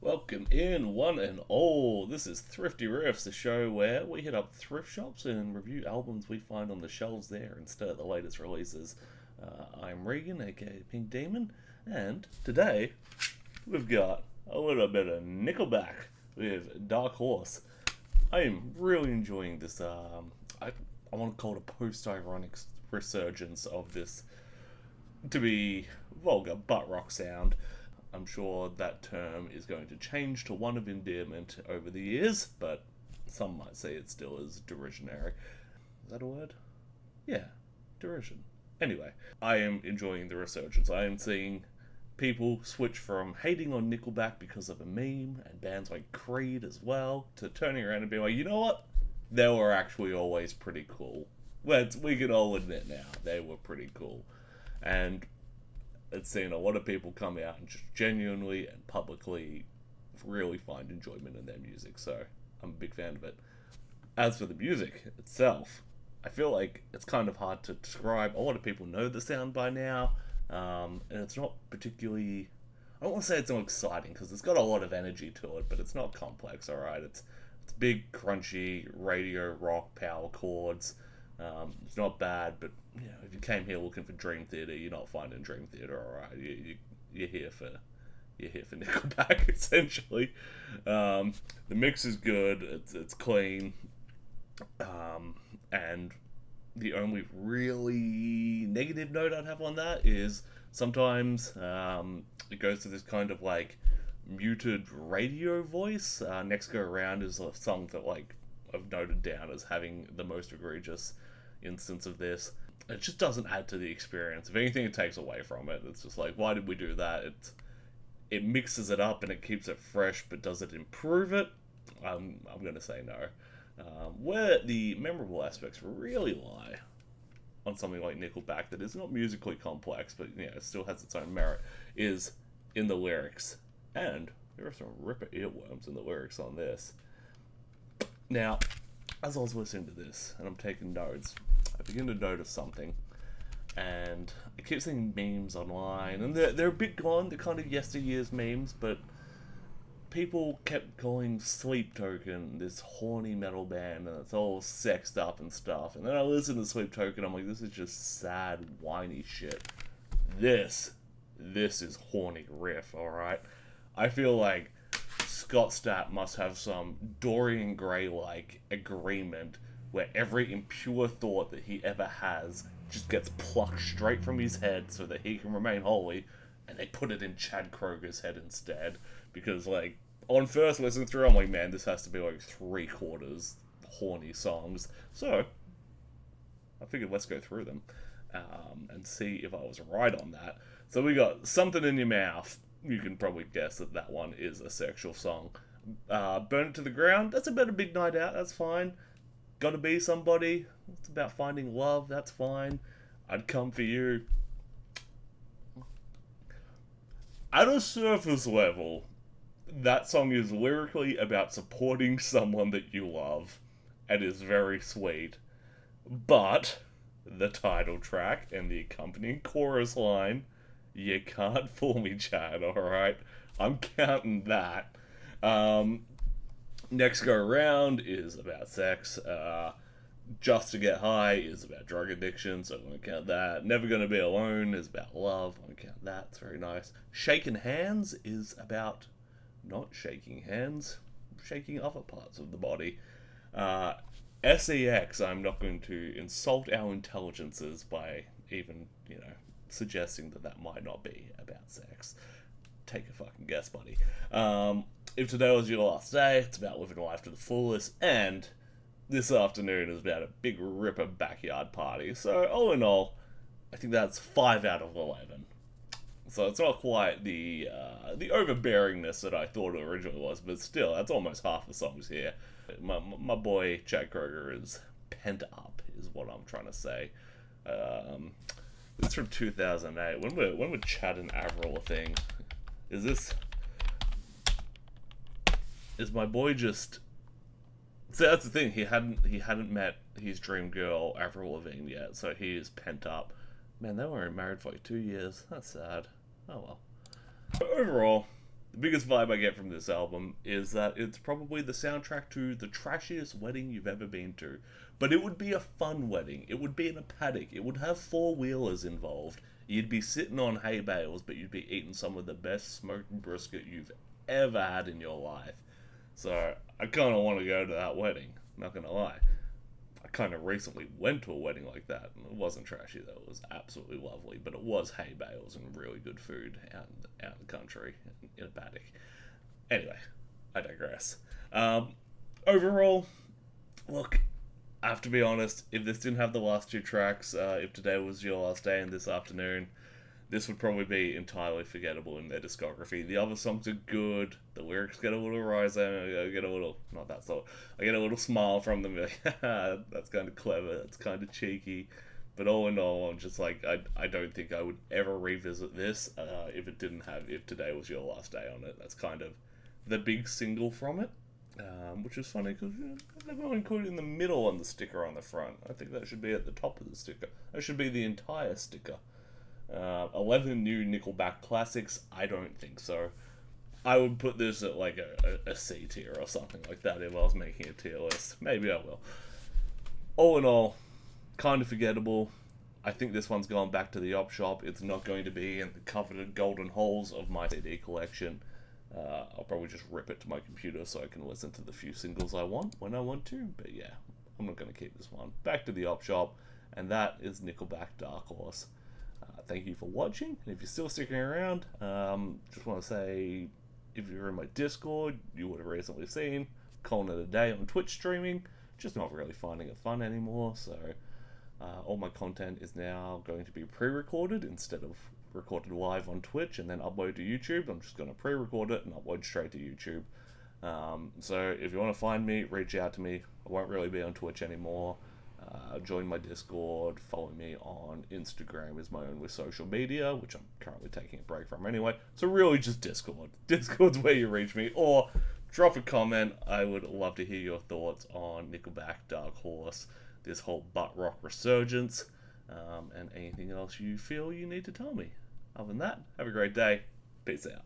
Welcome in, one and all. This is Thrifty Riffs, the show where we hit up thrift shops and review albums we find on the shelves there instead of the latest releases. I'm Regan, aka Pink Demon, and today we've got a little bit of Nickelback with Dark Horse. I am really enjoying this. I want to call it a post-ironic resurgence of this, to be vulgar, butt rock sound. I'm sure that term is going to change to one of endearment over the years, but some might say it still is derisionary. Is that a word? Yeah, derision. Anyway, I am enjoying the resurgence. I am seeing people switch from hating on Nickelback because of a meme, and bands like Creed as well, to turning around and being like, you know what? They were actually always pretty cool. We can all admit now, they were pretty cool. And it's seen a lot of people come out and just genuinely and publicly really find enjoyment in their music, so I'm a big fan of it. As for the music itself, I feel like it's kind of hard to describe. A lot of people know the sound by now, and it's not particularly, I don't want to say it's not exciting, because it's got a lot of energy to it, but it's not complex, alright? It's big, crunchy, radio rock, power chords. It's not bad, but you know, if you came here looking for Dream Theater, you're not finding Dream Theater. All right, you're here for Nickelback essentially. The mix is good. It's clean, and the only really negative note I'd have on that is sometimes it goes to this kind of like muted radio voice. Next Go Around is a song that I've noted down as having the most egregious instance of this. It just doesn't add to the experience. If anything, it takes away from it. It's just like, why did we do that? It mixes it up and it keeps it fresh, but does it improve it? I'm going to say no. Where the memorable aspects really lie on something like Nickelback that is not musically complex, but it still has its own merit, is in the lyrics. And there are some ripper earworms in the lyrics on this. Now, as I was listening to this and I'm taking notes, I begin to notice something, and I keep seeing memes online, and they're a bit gone. They're kind of yesteryear's memes, but people kept calling Sleep Token this horny metal band, and it's all sexed up and stuff. And then I listen to Sleep Token, I'm like, this is just sad, whiny shit. This is horny riff, alright? I feel like Scott Stapp must have some Dorian Gray-like agreement where every impure thought that he ever has just gets plucked straight from his head so that he can remain holy, and they put it in Chad Kroger's head instead. Because, on first listen through, I'm like, man, this has to be 3/4 horny songs. So, I figured let's go through them and see if I was right on that. So we got Something in Your Mouth. You can probably guess that one is a sexual song. Burn It to the Ground, that's about a big night out, that's fine. Gotta Be Somebody, it's about finding love, that's fine. I'd Come For You. At a surface level, that song is lyrically about supporting someone that you love, and is very sweet. But the title track and the accompanying chorus line, you can't fool me, Chad, alright? I'm counting that. Next Go Around is about sex. Just to Get High is about drug addiction, so I'm going to count that. Never Gonna Be Alone is about love. I'm going to count that. It's very nice. Shaking Hands is about not shaking hands, shaking other parts of the body. SEX, I'm not going to insult our intelligences by even, suggesting that might not be about sex. Take a fucking guess, buddy. If Today Was Your Last Day, it's about living life to the fullest, and This Afternoon is about a big ripper backyard party. So, all in all, I think that's 5 out of 11. So it's not quite the overbearingness that I thought it originally was, but still, that's almost half the songs here. My boy Chad Kroger is pent up, is what I'm trying to say. It's from 2008. When were Chad and Avril a thing? Is my boy just? So that's the thing. He hadn't met his dream girl Avril Lavigne yet, so he is pent up. Man, they weren't married for 2 years. That's sad. Oh well. Overall, The biggest vibe I get from this album is that it's probably the soundtrack to the trashiest wedding you've ever been to. But it would be a fun wedding. It would be in a paddock. It would have four-wheelers involved. You'd be sitting on hay bales, but you'd be eating some of the best smoked brisket you've ever had in your life. So I kind of want to go to that wedding. Not gonna lie. I kind of recently went to a wedding like that, and it wasn't trashy though. It was absolutely lovely, but it was hay bales and really good food out in the country in a paddock. Anyway, I digress. Overall, look, I have to be honest. If this didn't have the last two tracks, if today was your last day and this afternoon, this would probably be entirely forgettable in their discography. The other songs are good. The lyrics get a little rising. I get a little, not that sort. I get a little smile from them. Like, that's kind of clever. That's kind of cheeky. But all in all, I'm just like, I don't think I would ever revisit this if today was your last day on it. That's kind of the big single from it. Which is funny because they've not included in the middle on the sticker on the front. I think that should be at the top of the sticker. That should be the entire sticker. 11 new Nickelback classics? I don't think so. I would put this at like a C tier or something like that if I was making a tier list. Maybe I will. All in all, kind of forgettable. I think this one's gone back to the op shop. It's not going to be in the coveted golden halls of my CD collection. I'll probably just rip it to my computer so I can listen to the few singles I want when I want to. But yeah, I'm not going to keep this one. Back to the op shop, and that is Nickelback Dark Horse. Thank you for watching, and if you're still sticking around, just want to say, if you're in my Discord, you would have recently seen, calling it a day on Twitch streaming, just not really finding it fun anymore, so all my content is now going to be pre-recorded instead of recorded live on Twitch and then upload to YouTube. I'm just going to pre-record it and upload straight to YouTube. So if you want to find me, reach out to me. I won't really be on Twitch anymore. Join my Discord, follow me on Instagram is my only social media, which I'm currently taking a break from anyway. So really just Discord. Discord's where you reach me, or drop a comment. I would love to hear your thoughts on Nickelback Dark Horse, this whole butt rock resurgence, and anything else you feel you need to tell me. Other than that, have a great day. Peace out.